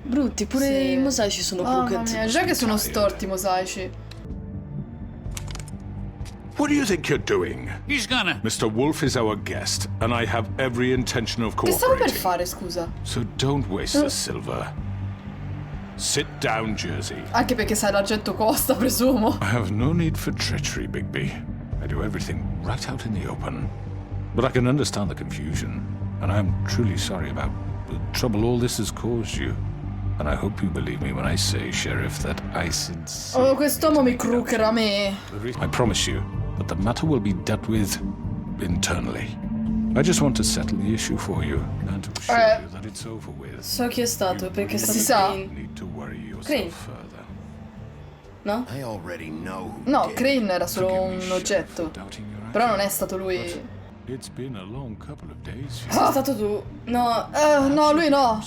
Brutti, pure i mosaici sono crooked. Mamma mia, già che sono storti i mosaici. What do you think you're doing? He's gonna. Mr. Wolf is our guest, and I have every intention of Che stavo per cooperating. fare, scusa? So don't waste the silver. Sit down, Jersey. Anche perché sai l'argento costa, presumo. I have no need for treachery, Bigby. I do everything right out in the open. But I can understand the confusion, and I am truly sorry about the trouble all this has caused you. And I hope you believe me when I say, Sheriff, that I sincerely... Oh, quest'uomo mi crookera a me. I promise you that the matter will be dealt with internally. I just want to settle the issue for you and to assure you that it's over with. So chi è stato? Perché è stato Si sa. Crane. Need to worry Crane. yourself further. No? I already know who No, did. Crane era solo Forgive me, un Sheriff, oggetto. for doubting your Però non è actions. stato lui. It's been a long couple of days. Sei stato tu? No. No, lui no.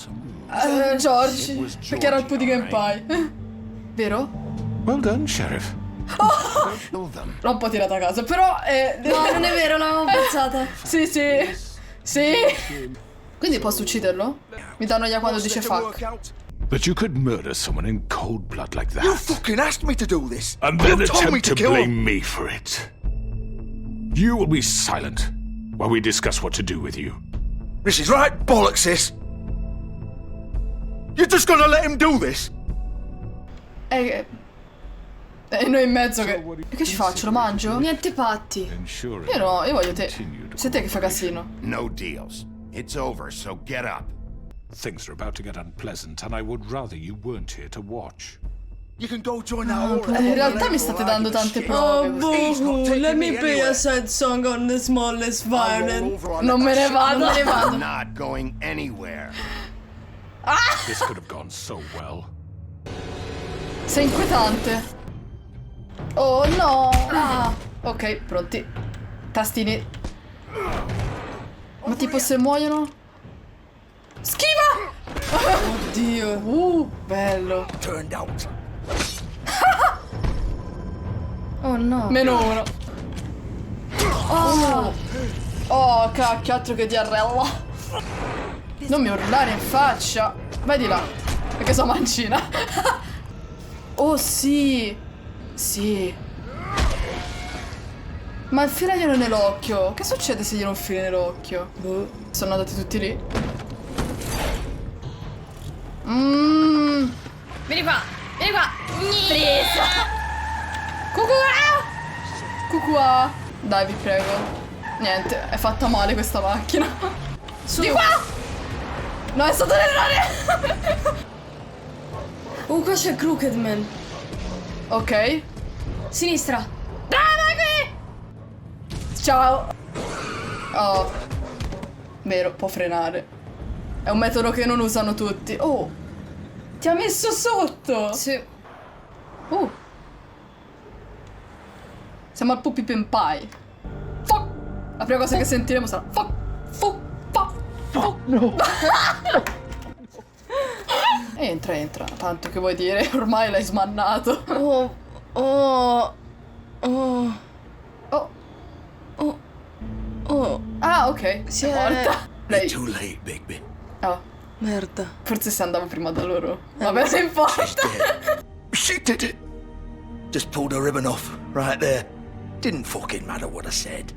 George. It was Perché era il Georgie, pudding all pie. Vero? Well done, Sheriff. Kill them. L'ho un po' tirata a caso, però... No, non è vero, l'avevo pensata. Sì, sì. Sì. Quindi posso ucciderlo? Mi danno ya quando dice fuck. That you could murder someone in cold blood like that. You fucking asked me to do this. And then You told me attempt to to kill blame him. me for it. You will be silent while we discuss what to do with you. This is right bollocks, sis. You're just gonna let him do this? E noi in mezzo che... E che ci faccio? Lo mangio? Niente patti. Ensure Io no, io voglio te. continue to Sei te che fa casino. No deals. It's over, so get up. Things are about to get unpleasant, and I would rather you weren't here to watch. You can go join that whore. In realtà mi state dando tante prove. He's not taking let me me play anywhere. a sad song on the smallest violin. Non me ne vado. Non me ne vado. I'm not going anywhere. This could have gone so well. Sei inquietante. Oh no. Ok, pronti. Tastini. Ma tipo se muoiono? Schiva! Oddio. Bello. Turned out. Oh no. -1. Oh, cacchio, altro che diarrella. Non mi urlare in faccia. Vai di là. Perché sono mancina. Oh sì. Sì. Ma infilaglielo nell'occhio. Che succede se glielo infili nell'occhio? Boh. Sono andati tutti lì. Vieni qua. Vieni qua. Presa. Cucua. Dai, vi prego. Niente, è fatta male questa macchina. Su. Di qua! No, è stato un errore! Qua c'è Crooked Man. Ok. Sinistra. Ciao. Oh. Vero, può frenare. È un metodo che non usano tutti. Oh. Ti ha messo sotto. Sì. Siamo al Puppy Pen Pie. Fuck. La prima cosa che sentiremo sarà fuck. Fuck. Fuck. Fuck. No. Entra. Tanto che vuoi dire? Ormai l'hai smannato. Ah, ok. Si è è- morta. Lei. Too late, Bigby. Oh. Merda. Forse se andavo prima da loro. Vabbè, se importa. She did it. Just pulled her ribbon off, right there. Didn't fucking matter what I said.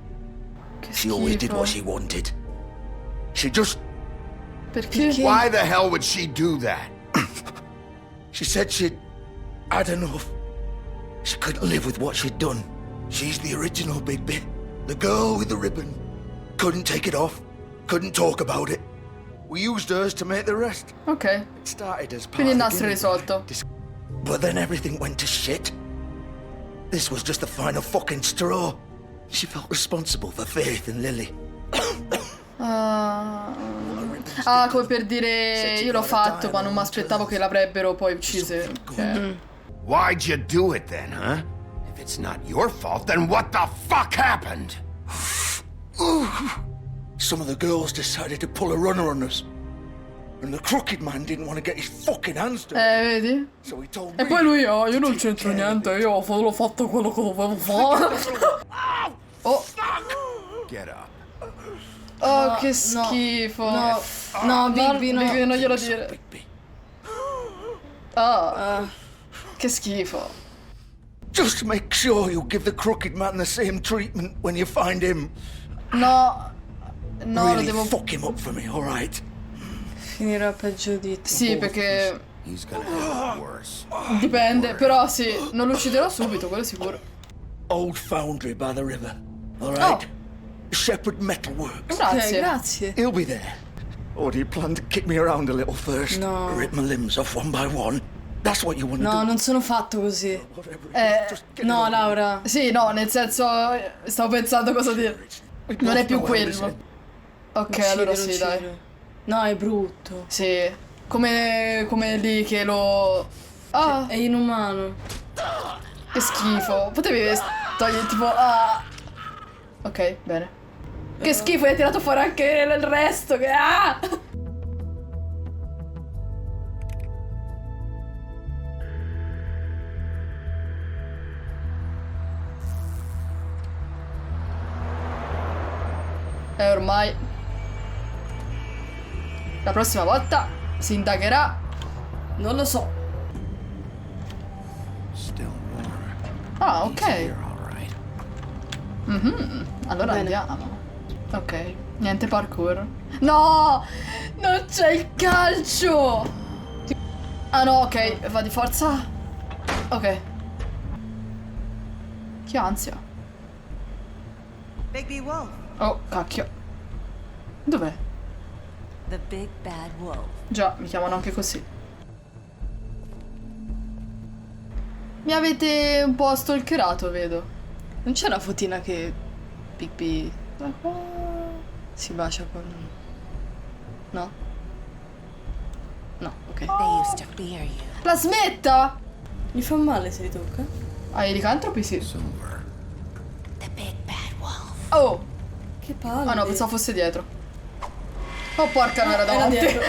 Che She always did schifo. what she wanted. She just... Perché? Why the hell would she do that? She said she'd had enough. She couldn't live with what she'd done. She's the original Bigby. The girl with the ribbon. Couldn't take it off. Couldn't talk about it. We used hers to make the rest. Ok. It started as part Quindi il of the nastro è gimmick. risolto. But then everything went to shit. This was just the final fucking straw. She felt responsible for Faith and Lily. Come per dire io l'ho fatto ma non mi aspettavo che l'avrebbero poi uccise. Cioè, Why'd you do it then, huh? If it's not your fault, then what the fuck happened? Some of the girls decided to pull a runner on us. And the crooked man didn't want to get his fucking hands dirty. vedi? So he told E me poi lui, io to non take c'entro care of niente, it. io ho solo fatto quello che dovevo fare. Oh, Get up. oh che schifo. No, Bigby, no. Bigby, non glielo dire. Bigby. Oh, che schifo. Just make sure you give the crooked man the same treatment when you find him. No, no, Really lo devo... fuck him up for me, alright? Finirà peggio di te. Sì, perché He's gonna have it worse. dipende, però sì, non lo ucciderò subito, quello è sicuro. Old foundry by the river, alright? Oh. Shepherd Metalworks. Grazie. Grazie. He'll be there. Or do you plan to kick me around a little first? No. Rip my limbs off one by one? That's what you want to No, do. non sono fatto così. Whatever it Eh, is, just get it No, over. Laura. Sì, no, nel senso, stavo pensando cosa dire. We Non è both più know how this quello. ends. Ok, allora sì, Uccidere, dai. uccidere. No, è brutto. Sì, come lì che lo... Ah, È inumano. che schifo. Potevi togliere tipo... Ah. Ok, bene. Che schifo, hai tirato fuori anche il resto, che... Ah! E ormai... La prossima volta si indagherà. Non lo so. Still warm. Ah, ok. You're all right. Allora Bene. andiamo. Ok, niente parkour. No! Non c'è il calcio! Ah no, ok, va di forza. Ok. Che ansia. Bigby Wolf, Oh, cacchio. Dov'è? the big bad wolf. Già, mi chiamano anche così. Mi avete un po' stalkerato, vedo. Non c'è una fotina che Pippi si bacia con... No? No, ok. They used to fear you. La smetta! Mi fa male se li tocca? Ai licantropi sì. Silver. The big bad wolf. Oh! Che palle. Ah no, pensavo fosse dietro. Oh porca, non era Era davanti. dietro.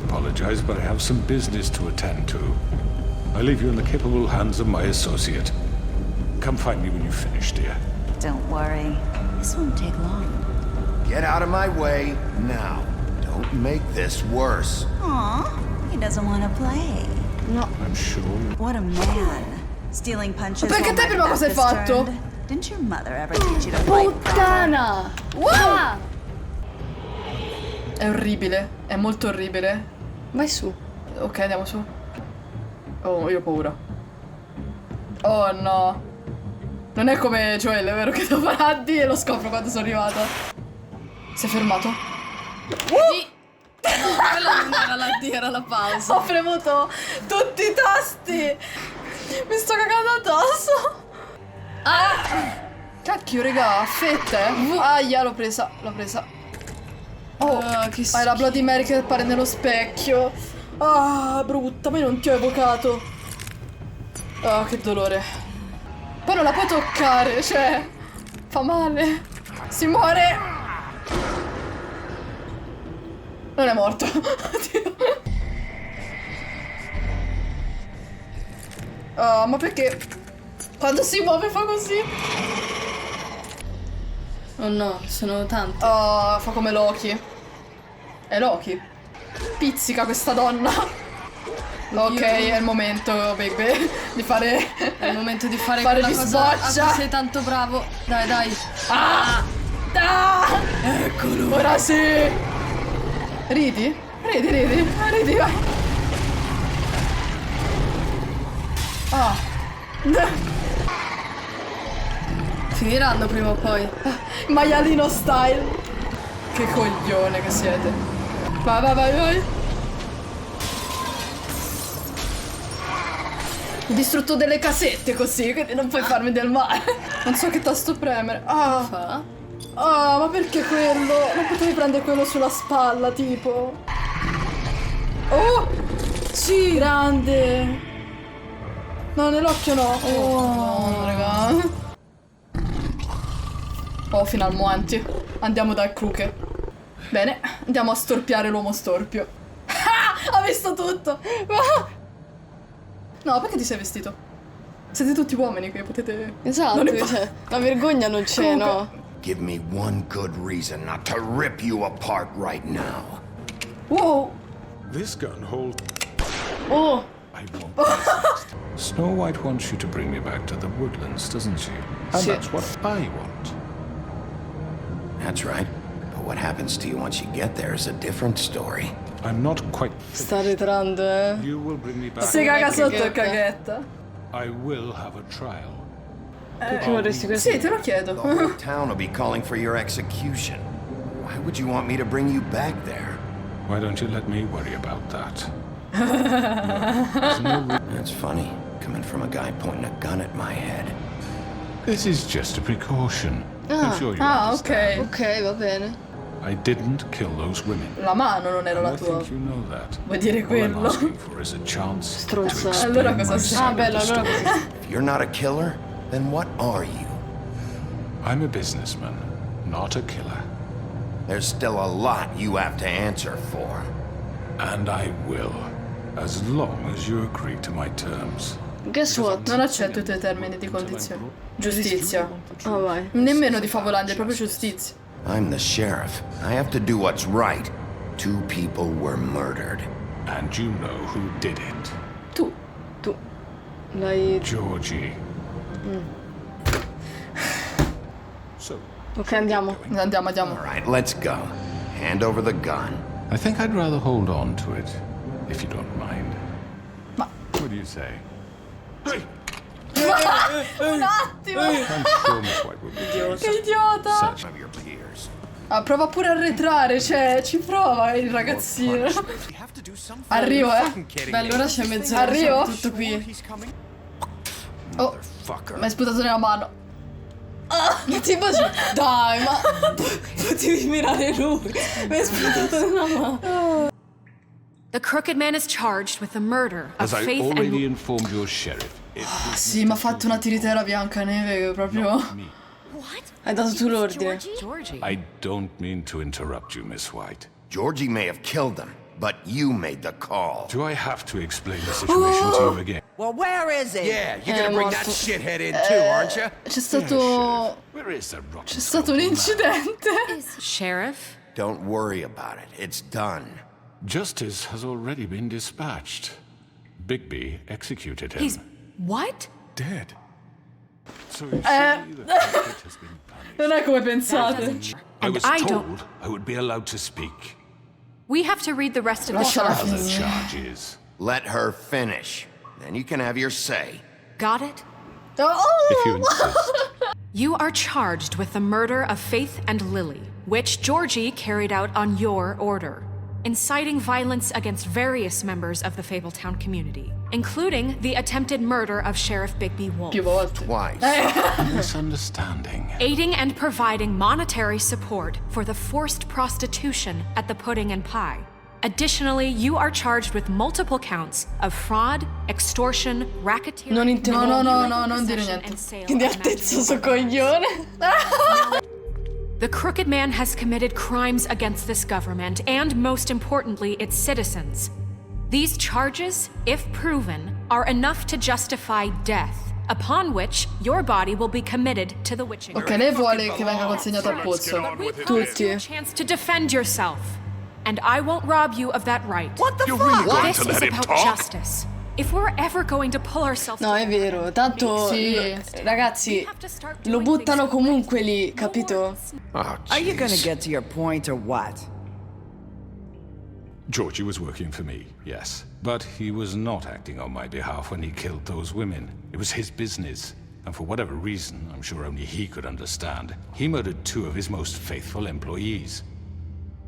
Apologize, but I have some business to attend to. I leave you in the capable hands of my associate. Come find me when you've finished, dear. Don't worry, this won't take long. Get out of my way now. Don't make this worse. Aw, he doesn't want to play. I'm sure. What a man. Stealing punches Perché while te my prima cosa hai back is fatto? turned. Didn't your mother ever teach you to fight proper? Puttana! Wow! È orribile, è molto orribile. Vai su. Ok, andiamo su. Oh, io ho paura. Oh no. Non è come Joel, è vero che devo fare AD e lo scopro quando sono arrivata. Si è fermato? Quella non era la D, era la pausa. Ho premuto tutti i tasti. Mi sto cagando addosso. Ah! Cacchio, raga, a fette. Aia, l'ho presa, l'ho presa. Oh, che hai la Bloody Mary che appare nello specchio. Ah, brutta, ma io non ti ho evocato. Ah, che dolore. Poi non la puoi toccare, cioè... Fa male. Si muore. Non è morto. Oddio. Ah, ma perché? Quando si muove fa così. Oh no, sono tanti. Ah, fa come Loki. È Loki. Pizzica questa donna. Ok, è il momento, baby, di fare... È il momento di fare Fare quella di cosa a sboccia. cui sei tanto bravo. Dai, dai. Ah! Eccolo. Ora sì! Ridi? Ridi, ridi. Ah, ridi, vai. Ah. Finiranno prima o poi. Maialino style. Che coglione che siete. Vai, vai, vai, vai. Ho distrutto delle casette così, quindi non puoi farmi del male. Non so che tasto premere. Ah. Fa? Ah, ma perché quello? Non potevi prendere quello sulla spalla, tipo. Oh! Sì! Grande! No, nell'occhio no. Oh, no, raga. Oh, finalmente. Andiamo dal Crooker. Bene, andiamo a storpiare l'uomo storpio. Ah! Ha visto tutto! Ah! No, perché ti sei vestito? Siete tutti uomini qui, potete... Esatto, Non ne cioè, la vergogna non c'è, Comunque- no? Give me one good reason not to rip you apart right now. Wow! This gun holds. Oh! I won't. Resist. Snow White wants you to bring me back to the woodlands, doesn't she? And Sì. that's what I want. That's right. But what happens to you once you get there is a different story. I'm not quite Sta finished. ritrando, eh. You will bring me back. Si caga sotto il Caghetta. caghetta. I will have a trial. Perché vorresti questo? Sì, te lo chiedo. The whole town will be calling for your execution. Why would you want me to bring you back there? Why don't you let me worry about that? There's no That's funny, coming from a guy pointing a gun at my head. This is just a precaution. I'm sure you understand. Ok. Ok, va bene. I didn't kill those women. La mano non era And la I tua. think you know that. Vuoi dire All I'm quello? asking for is a chance to Stronza. explain Allora cosa my sei? side Ah, of bello, the allora story. If you're not a killer, then what are you? I'm a businessman, not a killer. There's still a lot you have to answer for. And I will, as long as you agree to my terms. Guess what? Non accetto i tuoi termini di condizione. Giustizia. Ah, vai. Nemmeno di favolandia, è proprio giustizia. I'm the sheriff. I have to do what's right. 2 people were murdered. And you know who did it. Tu. L'hai... Georgie. So, Ok, andiamo. Andiamo. All right, let's go. Hand over the gun. I think I'd rather hold on to it, if you don't mind. Ma- What do you say? Un attimo! I'm sure Miss White will be Che idiota! such. Of your peers. Ah, prova pure a arretrare, cioè, ci prova il ragazzino. Arrivo, Beh, allora c'è mezz'ora. Arrivo? siamo tutto qui. Oh, Fucker. mi hai sputato nella mano. Ma tipo... Dai, ma... Potevi mirare lui. Mi hai sputato nella mano. The Crooked Man is charged with the murder of As I Faith already and... informed your sheriff, it was Sì, mi ha fatto una tiritera Biancaneve che proprio... me. Hai dato tu l'ordine. Georgie. I don't mean to interrupt you, Miss White. Georgie may have killed them, but you made the call. Do I have to explain the situation to you again? Well, where is he? Yeah, you're gonna bring that morto. shithead in too, aren't you? C'è stato... Where is the rotten C'è stato un incidente. Sheriff? Don't worry about it. It's done. Justice has already been dispatched. Bigby executed him. He's... What? dead. So you see, the culprit has been punished. Non è come pensate. I And was I told don't... I would be allowed to speak. We have to read the rest of the Lasciala charge. Other finire. charges. Let her finish. Then you can have your say. Got it? If you insist. You are charged with the murder of Faith and Lily, which Georgie carried out on your order, inciting violence against various members of the Fabletown community, including the attempted murder of Sheriff Bigby Wolf, Più volte. Twice. Misunderstanding. aiding and providing monetary support for the forced prostitution at the Pudding and Pie. Additionally, you are charged with multiple counts of fraud, extortion, racketeering... Non intendo. No, non dire possession niente. and sale Quindi of altezza magical sto coglione. The Crooked Man has committed crimes against this government and, most importantly, its citizens. These charges, if proven, are enough to justify death, upon which your body will be committed to the witching. Ok, lei vuole che venga consegnato al pozzo. We promised you a chance to defend yourself, and I won't rob you of that right. What the You're fuck? really going This to is let him about talk? justice. If we're ever going to pull ourselves No, è vero. Tanto, Sì. ragazzi, have to start lo doing buttano things- comunque lì, capito? Oh, Are you gonna jeez. get to your point or what? Georgie was working for me, yes. But he was not acting on my behalf when he killed those women. It was his business. And for whatever reason, I'm sure only he could understand, he murdered 2 of his most faithful employees.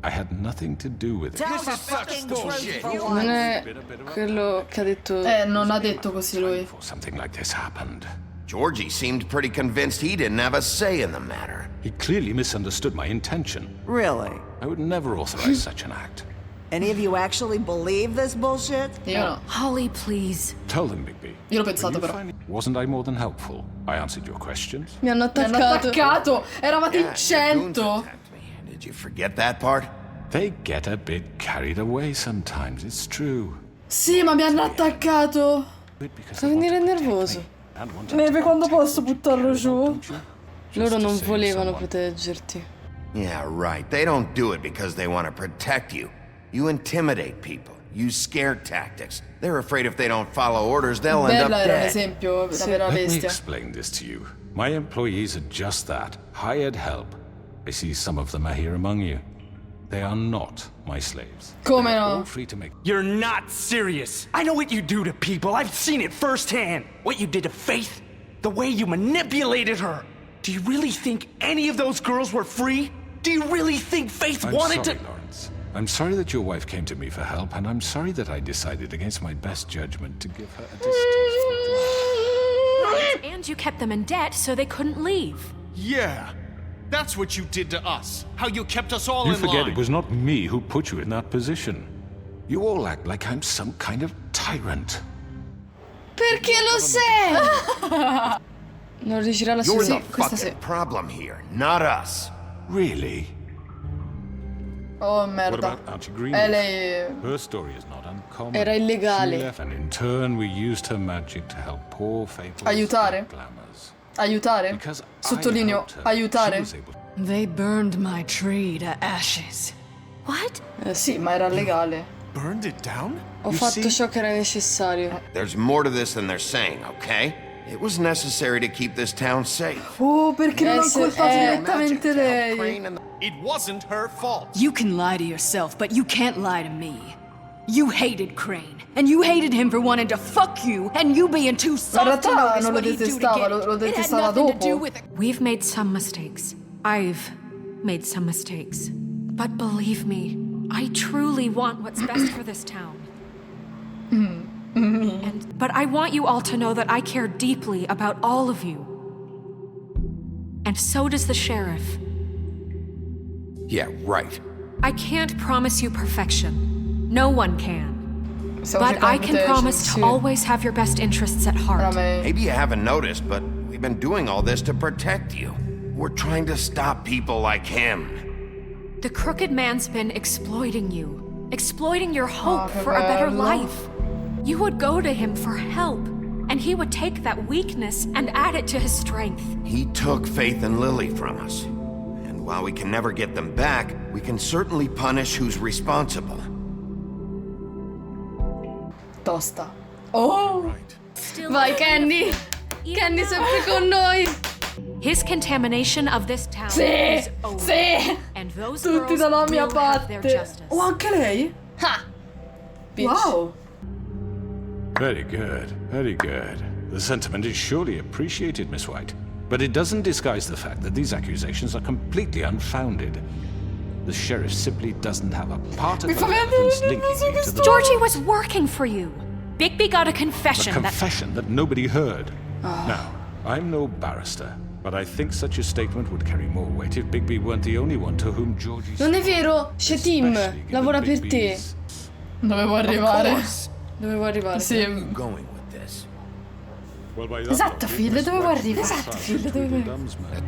I had nothing to do with it. Tell the fucking truth for Non once. è quello che ha detto... Non ha detto così lui. Before something like this happened. Georgie seemed pretty convinced he didn't have a say in the matter. He clearly misunderstood my intention. Really? I would never authorize such an act. Any of you actually believe this bullshit? Io no. Holly, please. Tell them, Bigby. Io l'ho Were pensato you però. finding- Wasn't I more than helpful? I answered your questions. Mi hanno Mi hanno attaccato. attaccato! Eravate in Yeah, your goons 100! attacked me. Did you forget that part? They get a bit carried away sometimes, it's true. Sì, ma mi hanno attaccato! Because Sta they want to venire protect nervoso. me and want to Neve, protect quando me. posso buttarlo giù? Don't you? Loro Just to non save volevano someone. proteggerti. Yeah, right. They don't do it because they want to protect you. You intimidate people. use scare tactics. They're afraid if they don't follow orders, they'll end up Bella era un dead. esempio, la vera Let me bestia. explain this to you. My employees are just that, hired help. I see some of them are here among you. They are not my slaves. Come They're no? all free to make. You're not serious. I know what you do to people. I've seen it firsthand. What you did to Faith, the way you manipulated her. Do you really think any of those girls were free? Do you really think Faith I'm wanted sorry, to... Lawrence. I'm sorry that your wife came to me for help, and I'm sorry that I decided against my best judgment to give her a distasteful And you kept them in debt so they couldn't leave. Yeah. That's what you did to us. How you kept us all You in forget line. it was not me who put you in that position. You all act like I'm some kind of tyrant. Perché lo sei? Non riuscirà la You're sua the questa sì. fucking problem here, not us. Really? Oh What merda. about Archie Green? Lei... Her story is not uncommon. Era illegale. She left, and in turn we used her magic to help poor faithful Aiutare? glamours. Aiutare? Because Sottolineo, I helped her, aiutare? she was able to... They burned my tree to ashes. What? Sì, ma era legale. Burned it down? Ho fatto ciò che era necessario. There's more to this than they're saying, okay? It was necessary to keep this town safe. Oh, perché non ho se- colpato Magic direttamente to help lei? Crane and the- It wasn't her fault. You can lie to yourself, but you can't lie to me. You hated Crane, and you hated him for wanting to fuck you, and you being too soft to realtà notice non lo what he'd do to detestava, get lo it. It had detestava nothing to dopo. do with it. We've made some mistakes. I've made some mistakes. But believe me, I truly want what's best for this town. But I want you all to know that I care deeply about all of you. And so does the sheriff. Yeah, right. I can't promise you perfection. No one can. Stiamo But I cercando can di promise to sì, always have your best interests at heart. veramente. Maybe you haven't noticed, but we've been doing all this to protect you. We're trying to stop people like him. The crooked man's been exploiting you, exploiting your hope che for a better bello. life. You would go to him for help, and he would take that weakness and add it to his strength. He took Faith and Lily from us. And while we can never get them back, we can certainly punish who's responsible. Tosta. Oh! Vai, Candy! Candy sempre con noi! His contamination of this town Sì! is over. Sì! And those Tutti girls dalla mia will have their parte. justice. Oh, anche lei? Ha! Bitch. Wow! Very good, very good. The sentiment is surely appreciated, Miss White. But it doesn't disguise the fact that these accusations are completely unfounded. The sheriff simply doesn't have a particle of evidence linking you to the Georgie was working for you. Bigby got a A confession that... confession that nobody heard. Now, I'm no barrister, but I think such a statement would carry more weight if Bigby weren't the only one to whom Georgie... Non è vero, c'è Tim, especially given lavora per te. Bigby's- Dovevo arrivare. Dovevo arrivare. Sì. Going with this. Esatto, Phil, dovevo arrivare. Esatto, figlio, dovevo...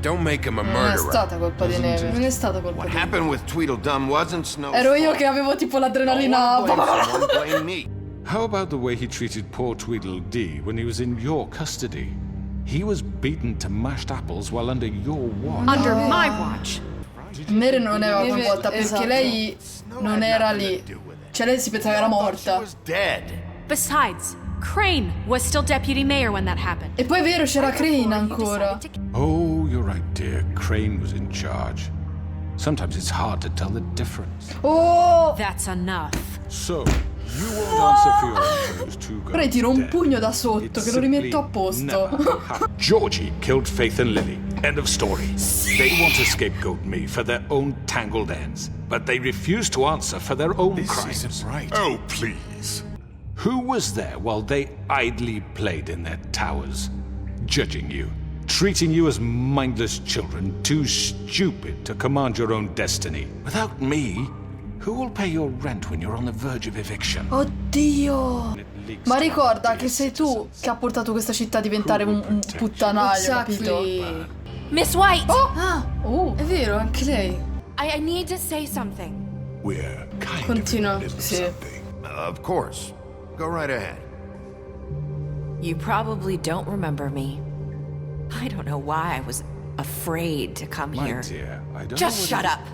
Don't make him a Non è murderer. stata colpa di Neve. Non è stata colpa What di Neve. happened with Tweedledum wasn't Snow's Ero io fault. che avevo tipo Don't l'adrenalina. wanna blame someone, blame me. How about the way he treated poor Tweedledee when he was in your custody? He was beaten to mashed apples while under your watch. Under my watch. Neve non aveva Neve, coinvolta perché esatto. lei non era lì. Cioè lei si pensava che era She morta. was dead. Besides, Crane was still deputy mayor when that happened. E poi è vero, c'era Crane ancora. Oh, you're right, dear. Crane was in charge. Sometimes it's hard to tell the difference. Oh! That's enough. So, you won't answer for your own those two girls. Ora tiro un dead. pugno da sotto It che lo rimetto a simply posto. never happened. Georgie killed Faith and Lily. End of story. They want to scapegoat me for their own tangled ends, but they refuse to answer for their own crimes. right. Oh, please. Who was there while they idly played in their towers, judging you, treating you as mindless children, too stupid to command your own destiny? Without me, who will pay your rent when you're on the verge of eviction? Oddio! Ma ricorda che sei tu che ha portato questa città a diventare un puttanaio, capito? Exactly. Miss White! Ah, Oh! è vero, anche lei. I need to say something. We're kind Continua. of in the middle of Sì. something. Of course. Go right ahead. You probably don't remember me. I don't know why I was afraid to come My here. dear, I don't Just know shut what up.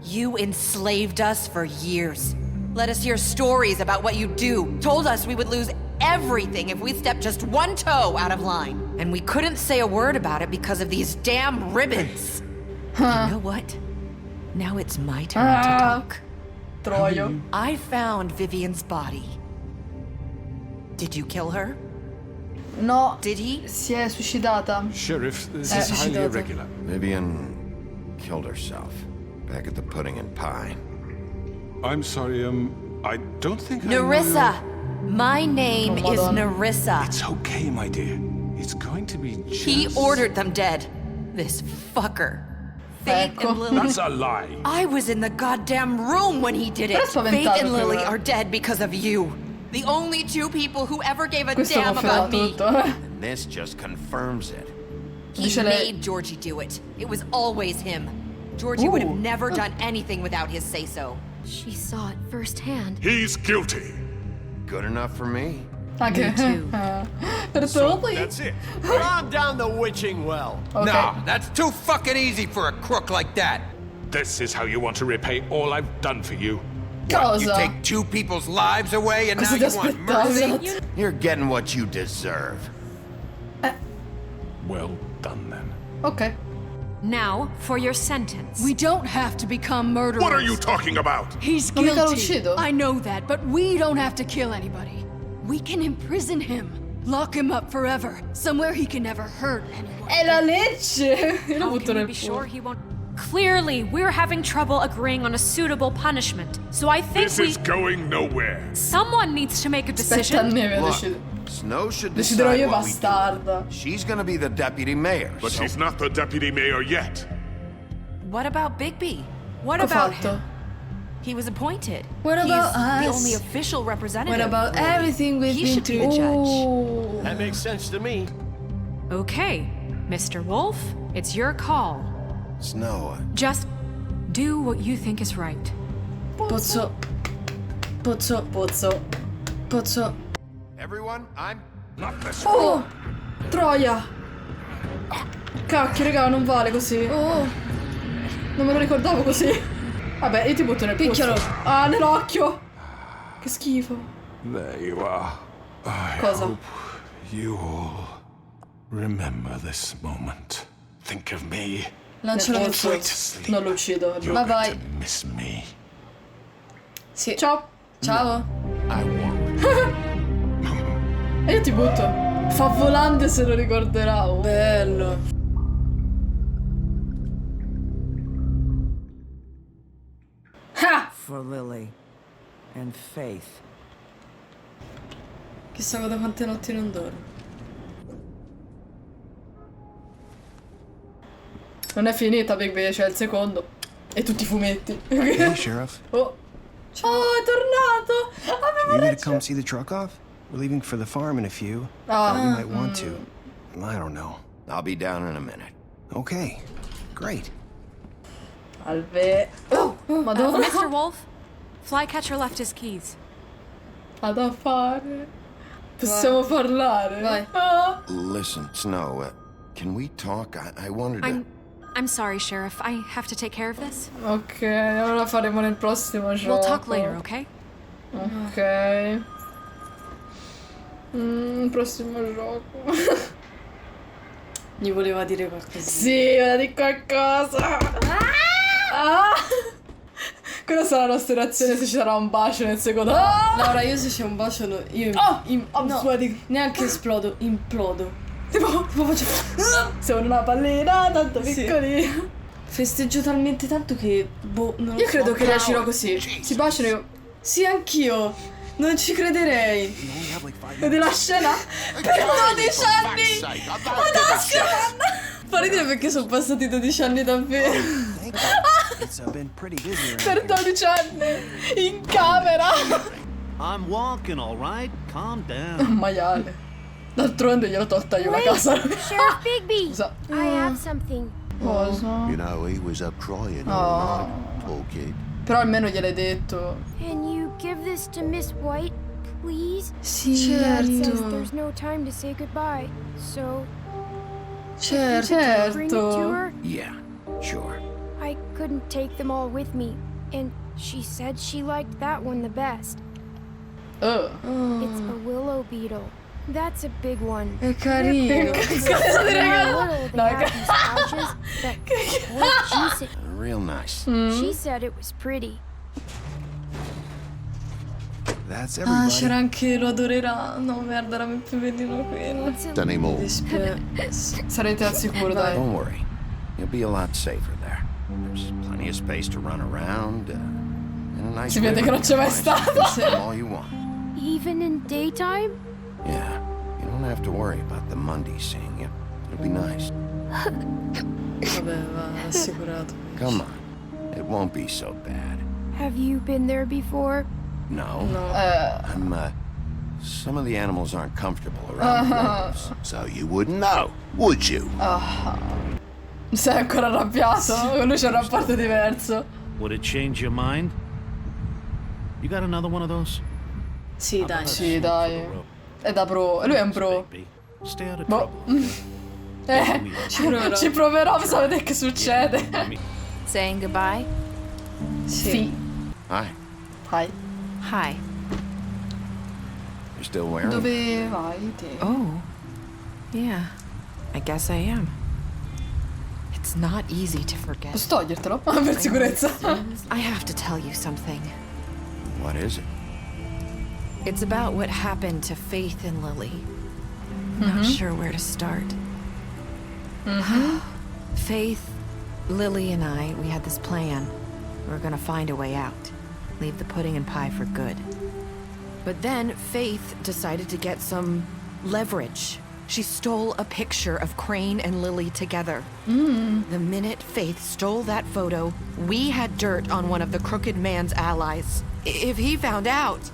You enslaved us for years. Let us hear stories about what you do. Told us we would lose everything if we stepped just one toe out of line. And we couldn't say a word about it because of these damn ribbons. You know what? Now it's my turn to talk. Troio. I found Vivian's body. Did you kill her? No. Did he? Si è suicidata. Sheriff, this is highly suicidato. irregular. Vivian killed herself back at the Pudding and Pie. I'm sorry, I don't think I know Nerissa! your- My name Oh, is Madonna. Nerissa. It's okay, my dear. It's going to be just... He ordered them dead. This fucker. Faith Ecco. and Lily. That's a lie. I was in the goddamn room when he did it. Però è spaventato Faith and Lily quello. are dead because of you. The only two people who ever gave a Questo damn conferma about me. tutto. And this just confirms it. He Dice lei. made Georgie do it. It was always him. Georgie would have Ooh. never done anything without his say-so. She saw it firsthand. He's guilty. Good enough for me. Anche per tutti. That's it. Calm down the witching well. Ok. Nah, that's too fucking easy for a crook like that. This is how you want to repay all I've done for you. What, you Cosa? take two people's lives away and now Cosa ti you want mercy? aspettavi? You're getting what you deserve. Well done, then. Ok. Now, for your sentence. We don't have to become murderers. What are you talking about? He's Non mica lo guilty. uccido. I know that, but we don't have to kill anybody. We can imprison him. Lock him up forever. Somewhere he can never hurt anyone. È la legge. Io l'ho How butto can we nel be sure culo. he won't? Clearly, we're having trouble agreeing on a suitable punishment. So I think This is going nowhere. someone needs to make a Aspetta a decision. Neve a Look, decidere. Snow should Deciderò decide io, what we do. bastarda. She's gonna be the deputy mayor. But so she's not the deputy mayor yet. What about Bigby? What Che ho about fatto? him? He was appointed. What He's about the us? only official representative. What about really. everything we've He been should be through? the judge. Ooh. That makes sense to me. Okay, Mr. Wolf, it's your call. Snow, Just do what you think is right. Pozzo. everyone, I'm Not this Oh! Troia! Cacchio, raga, non vale così. Oh! Non me lo ricordavo così. Vabbè, io ti butto nel Picchialo. pozzo. Ah, nell'occhio! Che schifo. There you are. I Cosa? hope you all remember this moment. Think of me. Lancialo nel Pozzo. pozzo. Non lo uccido. You're Bye going bye. to miss me. Sì. Ciao! Ciao. I won't. E io ti butto. Fa volante se lo ricorderà. Oh. Bello. Ah! For Lily and Faith. Chissà da quante notti non dormo. Non è finita, Big Bay, c'è il secondo. E tutti i fumetti. Hey, Sheriff. Oh, è tornato! Avevo You gonna ragione. come see the truck off? We're leaving for the farm in a few. Ah. Thought you might want to. I don't know. I'll be down in a minute. Okay, great. Salve. Oh, madonna. Mr. Wolf, Flycatcher left his keys. Ha da fare. Possiamo parlare. Vai. Ah. Listen, Snow, can we talk? I wanted to... I'm sorry, Sheriff. I have to take care of this. Ok, allora faremo nel prossimo gioco. We'll talk later, okay? Ok. Prossimo gioco. Gli voleva dire qualcosa. Sì, volevo dire qualcosa. Ah! Quella sarà la nostra reazione se ci sarà un bacio nel secondo. Laura, io se c'è un bacio io I'm sweating. neanche esplodo, implodo. Tipo faccio. Sono una pallina tanto piccolina. Festeggio talmente tanto che non lo Io so. credo che reagirò così. Si baciano e io. Sì, anch'io. Non ci crederei. Vedi la scena? Per 12 anni! Fa ridere perché sono passati 12 anni davvero. It's been pretty busy around Per here. 12 anni! In camera! I'm walking, all right? Calm down. Un maiale. D'altronde gliel'ho tolta io la casa. Sheriff Bigby! Scusa. I have something. Cosa? You know, he was up crying Oh. all night, poor kid. Però almeno gliel'hai detto. Can you give this to Miss White, please? Sì, Dad says certo. there's no time to say goodbye, so Certo. bring it to Certo. her. Yeah, sure. I couldn't take them all with me, and She said she liked that one the best. Oh. It's a willow beetle. That's a big one. È carino. Che cazzo di regalo? No, Real nice. She said it was pretty. That's Ah, everybody. c'era anche lo adorerà. No, merda, era più bellino quello. Anymore. Sarete al sicuro, dai. Don't worry. You'll be a lot safer there. There's plenty of space to run around. And a nice Si vede che non c'è mai stato. all you want. Even in daytime? Yeah. You don't have to worry about the Monday seeing you. It'll be nice. Vabbè, va assicurato. Come on. It won't be so bad. Have you been there before? No. No. I'm, some of the animals aren't comfortable around the wolves, so you wouldn't know, would you? Sei ancora arrabbiato? Con lui c'è un rapporto diverso. Would it change your mind? You got another one of those? Sì, dai. Sì, dai. È da pro. Lui è un pro. Stay out of Boh. trouble. Ci proverò, bisogna vedere che succede. Saying goodbye? Sì. Hi. Hi. Hi. You're still wearing it? Dove vai te? Oh. Yeah. I guess I am. It's not easy to forget. Posso togliertelo? Per sicurezza. I have to tell you something. What is it? It's about what happened to Faith and Lily. Not sure where to start. Faith, Lily, and I, we had this plan. We were gonna find a way out. Leave the pudding and pie for good. But then Faith decided to get some leverage. She stole a picture of Crane and Lily together. The minute Faith stole that photo, we had dirt on one of the Crooked Man's allies. If he found out,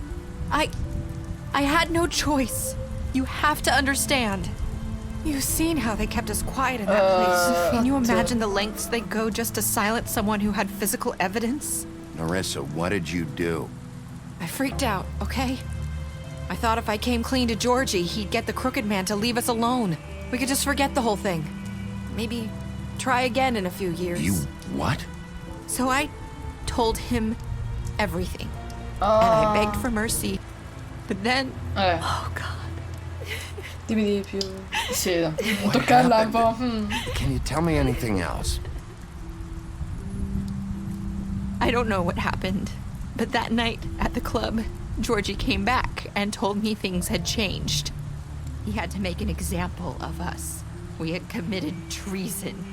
I had no choice. You have to understand. You've seen how they kept us quiet in that place. Can you imagine the lengths they go just to silence someone who had physical evidence? Narissa, what did you do? I freaked out, okay? I thought if I came clean to Georgie, he'd get the Crooked Man to leave us alone. We could just forget the whole thing. Maybe try again in a few years. You what? So I told him everything. And I begged for mercy. But then... Oh, God. Dimmi di più. Sì, toccarla un po'. Can you tell me anything else? I don't know what happened, but that night at the club, Georgie came back and told me things had changed. He had to make an example of us. We had committed treason.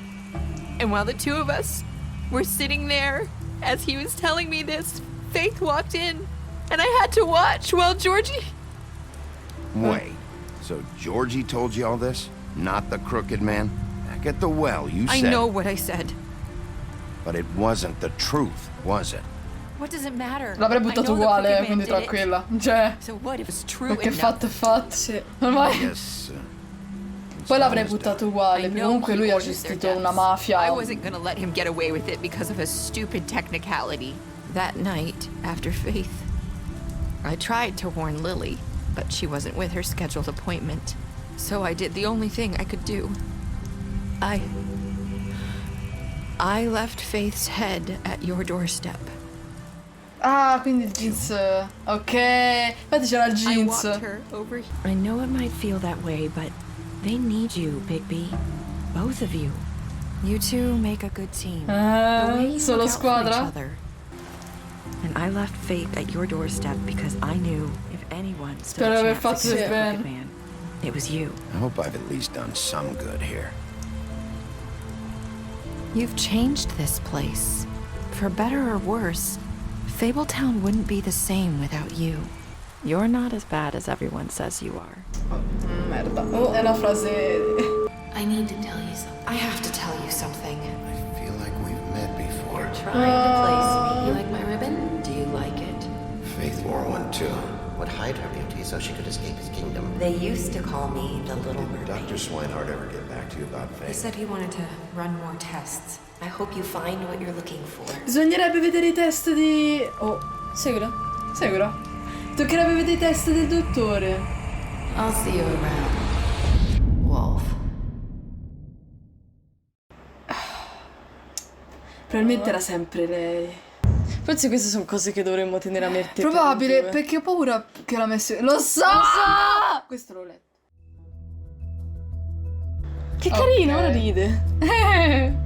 And while the two of us were sitting there, as he was telling me this, Faith walked in, and I had to watch while Georgie... Wait, so Georgie told you all this? Not the Crooked Man? Back at the well, you said... I know what I said. But it wasn't the truth, was it? What does it matter? L'avrei buttato uguale, quindi tranquilla. Cioè, So what if it's true perché enough? fatto è fatto. Sì. Ormai. Yes. Poi l'avrei buttato uguale, perché comunque lui ha gestito una mafia. I wasn't gonna let him get away with it because of a stupid technicality. That night, after Faith, I tried to warn Lily, but she wasn't with her scheduled appointment. So I did the only thing I could do. I left Faith's head at your doorstep. Ah, quindi il jeans. Ok. Infatti c'era il I jeans. walked her over here. I know it might feel that way, but they need you, Bigby. Both of you. You two make a good team. The way you solo look out for each squadra? other. And I left Faith at your doorstep because I knew if anyone stood Spero a aver chance fatto against the bene. Crooked Man, it was you. I hope I've at least done some good here. You've changed this place. For better or worse, Fabletown wouldn't be the same without you. You're not as bad as everyone says you are. Merda. Oh, è la frase. I need to tell you something. I have to tell you something. I feel like we've met before. Trying to place me. You like my ribbon? Do you like it? Faith wore one too. Would hide her beauty so she could escape his kingdom. They used to call me the Little Mermaid. Dr. Swinehart ever get back to you about He Faith? said he wanted to run more tests. I hope you find what you're looking for. Bisognerebbe vedere i test di... Oh, seguila. Seguila. Toccherebbe vedere i test del dottore. I'll see you around, Wolf. Probabilmente era sempre lei. Forse queste sono cose che dovremmo tenere a mente. Probabile, perché ho paura che l'ha messo. Lo so! Questo l'ho letto. Che carino, ora ride.